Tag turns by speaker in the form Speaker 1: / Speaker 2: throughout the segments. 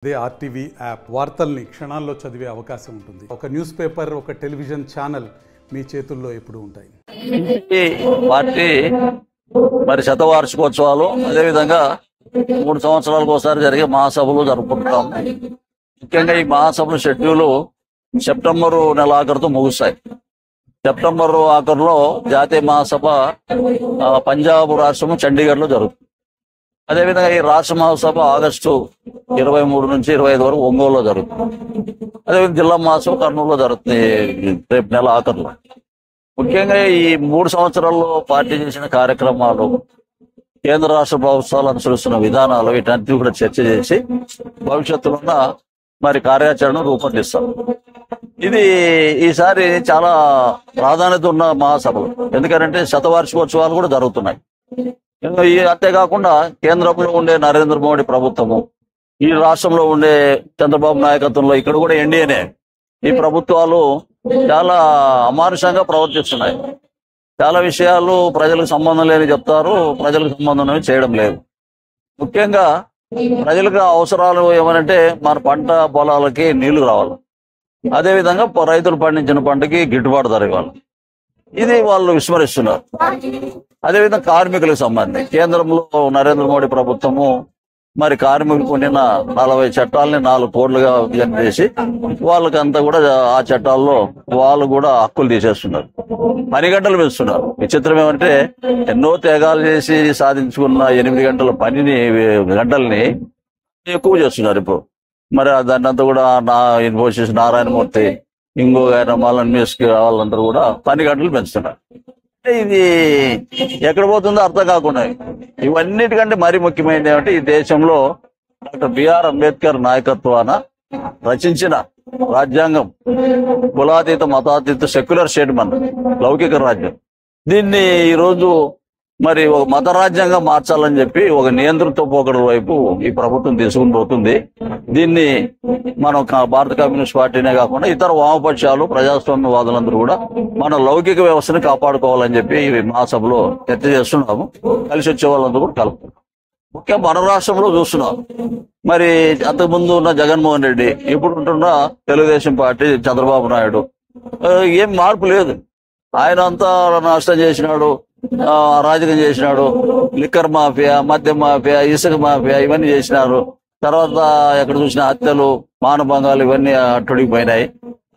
Speaker 1: అదే RTV app వార్తల్ని క్షణాల్లో చదివే అవకాశం ఉంటుంది. ఒక న్యూస్ పేపర్, ఒక టెలివిజన్ ఛానల్ మీ చేతుల్లో ఎప్పుడూ ఉంటాయి.
Speaker 2: పార్టీ మరి శతవార్షికోత్సవాలు, అదేవిధంగా 3 సంవత్సరాలకు ఒకసారి జరిగే మహాసభలు జరుపుకుంటాం. ముఖ్యంగా ఈ మహాసభల షెడ్యూల్ సెప్టెంబరు నెల ఆఖరుతో ముగుస్తాయి. సెప్టెంబరు ఆఖరులో జాతీయ మహాసభ పంజాబ్ రాష్ట్రము చండీగఢ్లో జరుగుతుంది. అదేవిధంగా ఈ రాష్ట్ర మహాసభ ఆగస్టు 23 నుంచి 25 వరకు ఒంగోలులో జరుగుతుంది. అదేవిధంగా జిల్లా మహాసభ కర్నూలులో జరుగుతుంది రేపు నెల ఆఖరులో. ముఖ్యంగా ఈ 3 సంవత్సరాల్లో పార్టీ చేసిన కార్యక్రమాలు, కేంద్ర రాష్ట్ర ప్రభుత్వాలు అనుసరిస్తున్న విధానాలు, వీటన్నిటి కూడా చర్చ చేసి భవిష్యత్తులో ఉన్న మరి కార్యాచరణ రూపొందిస్తాం. ఇది ఈసారి చాలా ప్రాధాన్యత ఉన్న మహాసభలు, ఎందుకంటే శతవార్షికోత్సవాలు కూడా జరుగుతున్నాయి. అంతేకాకుండా కేంద్రంలో ఉండే నరేంద్ర మోడీ ప్రభుత్వము, ఈ రాష్ట్రంలో ఉండే చంద్రబాబు నాయకత్వంలో ఇక్కడ కూడా ఎన్డీఏనే, ఈ ప్రభుత్వాలు చాలా అమానుషంగా ప్రవర్తిస్తున్నాయి. చాలా విషయాలు ప్రజలకు సంబంధం లేని చెప్తారు, ప్రజలకు సంబంధం చేయడం లేదు. ముఖ్యంగా ప్రజలకు అవసరాలు ఏమనంటే మన పంట పొలాలకి నీళ్లు రావాలి, అదేవిధంగా రైతులు పండించిన పంటకి గిట్టుబాటు ధర ఇవ్వాలి. ఇది వాళ్ళు విస్మరిస్తున్నారు. అదేవిధంగా కార్మికులకు సంబంధించి కేంద్రంలో నరేంద్ర మోడీ ప్రభుత్వము మరి కార్మికులకు ఉండిన 40 చట్టాలని 4 కోట్లుగా విభజన చేసి వాళ్ళకంతా కూడా ఆ చట్టాల్లో వాళ్ళు కూడా హక్కులు తీసేస్తున్నారు, పని గంటలు పెంచుతున్నారు. విచిత్రం ఏమంటే ఎన్నో త్యాగాలు చేసి సాధించుకున్న 8 గంటల గంటల్ని ఎక్కువ చేస్తున్నారు ఇప్పుడు. మరి దాన్ని అంతా కూడా ఇన్ఫోసిస్ నారాయణమూర్తి, ఇంకో ఆయన మాలన్మేస్కి వాళ్ళందరూ కూడా పని గంటలు పెంచుతున్నారు. ఇది ఎక్కడ పోతుందో అర్థం కాకుండా, ఇవన్నిటికంటే మరీ ముఖ్యమైనది ఏమంటే ఈ దేశంలో డాక్టర్ బిఆర్ అంబేద్కర్ నాయకత్వాన రచించిన రాజ్యాంగం, కులాతీత మతాతీత సెక్యులర్ స్టేట్ మన లౌకిక రాజ్యం, దీన్ని ఈరోజు మరి ఒక మత రాజ్యంగా మార్చాలని చెప్పి ఒక నియంతృత్వ పోకడల వైపు ఈ ప్రభుత్వం తీసుకుని పోతుంది. దీన్ని మనం భారత కమ్యూనిస్ట్ పార్టీనే కాకుండా ఇతర వామపక్షాలు, ప్రజాస్వామ్యవాదులందరూ కూడా మన లౌకిక వ్యవస్థను కాపాడుకోవాలని చెప్పి ఈ మహాసభలో చర్చ చేస్తున్నాము. కలిసి వచ్చే వాళ్ళందరూ కూడా కలుపుతున్నాం. ముఖ్యంగా మన రాష్ట్రంలో చూస్తున్నాం, మరి అంతకుముందు ఉన్న జగన్మోహన్ రెడ్డి, ఇప్పుడు ఉంటున్న తెలుగుదేశం పార్టీ చంద్రబాబు నాయుడు, ఏం మార్పు లేదు. ఆయన అంతా నష్టం చేసినాడు, అరాజకం చేసినాడు, లిక్కర్ మాఫియా, మద్యం మాఫియా, ఇసుక మాఫియా ఇవన్నీ చేసినారు. తర్వాత ఎక్కడ చూసిన హత్యలు, మానభంగాలు ఇవన్నీ అట్టుడికిపోయినాయి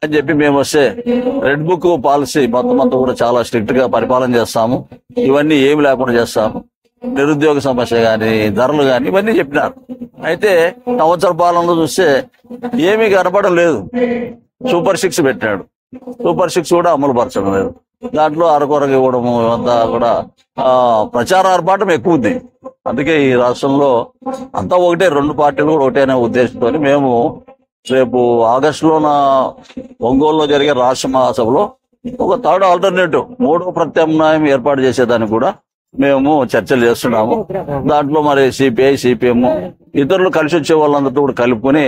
Speaker 2: అని చెప్పి మేము వస్తే రెడ్ బుక్ పాలసీ మొత్తం అంతా కూడా చాలా స్ట్రిక్ట్ గా పరిపాలన చేస్తాము, ఇవన్నీ ఏమి లేకుండా చేస్తాము, నిరుద్యోగ సమస్య కానీ ధరలు కానీ ఇవన్నీ చెప్పినారు. అయితే సంవత్సర పాలనలో చూస్తే ఏమీ కనపడడం లేదు. సూపర్ 6 పెట్టినాడు, సూపర్ 6 కూడా అమలు పరచడం లేదు. దాంట్లో అరకొరకు ఇవ్వడము అంతా కూడా ప్రచార ఆర్భాటం ఎక్కువ ఉంది. అందుకే ఈ రాష్ట్రంలో అంతా ఒకటే, 2 పార్టీలు కూడా ఒకటే అనే ఉద్దేశంతో మేము రేపు ఆగస్టులోన ఒంగోలులో జరిగే రాష్ట్ర మహాసభలో ఒక థర్డ్ ఆల్టర్నేటివ్, 3వ ప్రత్యామ్నాయం ఏర్పాటు చేసేదానికి కూడా మేము చర్చలు చేస్తున్నాము. దాంట్లో మరి సిపిఐ, సిపిఎం ఇతరులు కలిసి వచ్చే వాళ్ళందరితో కూడా కలుపుకొని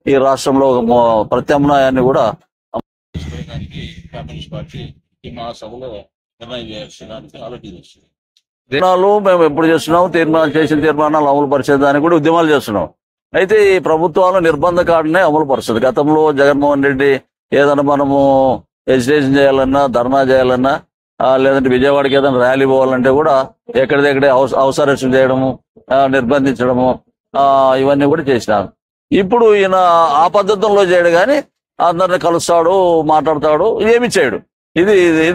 Speaker 2: ఈ రాష్ట్రంలో ప్రత్యామ్నాయాన్ని కూడా కమ్యూనిస్ట్ పార్టీ ఈ మహాసభలో నిర్ణయం చేయాల్సిందానికి ఆలోచిస్తుంది. తీర్మానాలు మేము ఎప్పుడు చేస్తున్నాము, చేసిన తీర్మానాలు అమలు పరిచేదానికి కూడా ఉద్యమాలు చేస్తున్నాం. అయితే ఈ ప్రభుత్వాలు నిర్బంధ కాడనే అమలు పరుస్తుంది. గతంలో జగన్మోహన్ రెడ్డి ఏదైనా మనము ఎజిటేషన్ చేయాలన్నా, ధర్నా చేయాలన్నా, లేదంటే విజయవాడకి ఏదైనా ర్యాలీ పోవాలంటే కూడా ఎక్కడిదెక్కడే హౌస్ అరెస్ట్ చేయడము, నిర్బంధించడము ఇవన్నీ కూడా చేసినారు. ఇప్పుడు ఈయన ఆ పద్ధతుల్లో చేయడు, కానీ అందరిని కలుస్తాడు, మాట్లాడతాడు, ఏమి చేయడు. ఇది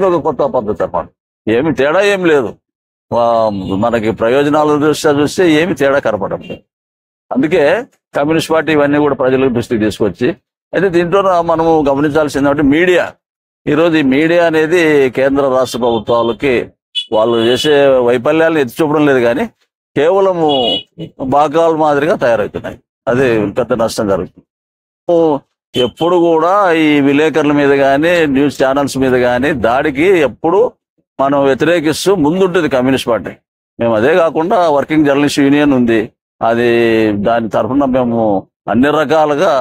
Speaker 2: ఒక కొత్త పద్ధతి అన్నమాట. ఏమి తేడా ఏం లేదు, మనకి ప్రయోజనాల దృష్ట్యా చూస్తే ఏమి తేడా కనపడడం లేదు. అందుకే కమ్యూనిస్ట్ పార్టీ ఇవన్నీ కూడా ప్రజలకు దృష్టికి తీసుకొచ్చి, అయితే దీంట్లో మనము గమనించాల్సింది అంటే మీడియా. ఈరోజు ఈ మీడియా అనేది కేంద్ర రాష్ట్ర ప్రభుత్వాలకి వాళ్ళు చేసే వైఫల్యాలను ఎత్తి చూపడం లేదు, కానీ కేవలము భాగాల మాదిరిగా తయారవుతున్నాయి. అది పెద్ద నష్టం జరుగుతుంది. ఎప్పుడు కూడా ఈ విలేకరుల మీద కానీ, న్యూస్ ఛానల్స్ మీద కానీ దాడికి ఎప్పుడు మనం వ్యతిరేకిస్తూ ముందుంటుంది కమ్యూనిస్ట్ పార్టీ. మేము అదే కాకుండా వర్కింగ్ జర్నలిస్ట్ యూనియన్ ఉంది, అది దాని తరఫున మేము అన్ని రకాలుగా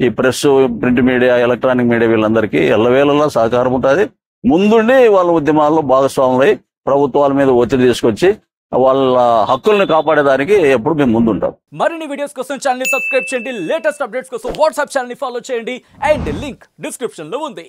Speaker 2: ఈ press, print media, electronic media వీళ్ళందరికీ ఎల్లవేళలా సహకారం ఉంటుంది. ముందుండి వాళ్ళ ఉద్యమాల్లో భాగస్వాములై ప్రభుత్వాల మీద ఒత్తిడి తీసుకొచ్చి వాళ్ళ హక్కుల్ని కాపాడేదానికి ఎప్పుడు మేము ముందుంటాం.
Speaker 3: మరిన్ని వీడియోస్ కోసం ఛానల్ ని సబ్స్క్రైబ్ చేయండి. లేటెస్ట్ అప్డేట్స్ కోసం వాట్సాప్ ఛానల్ ని ఫాలో చేయండి. అండ్ లింక్ డిస్క్రిప్షన్ లో ఉంది.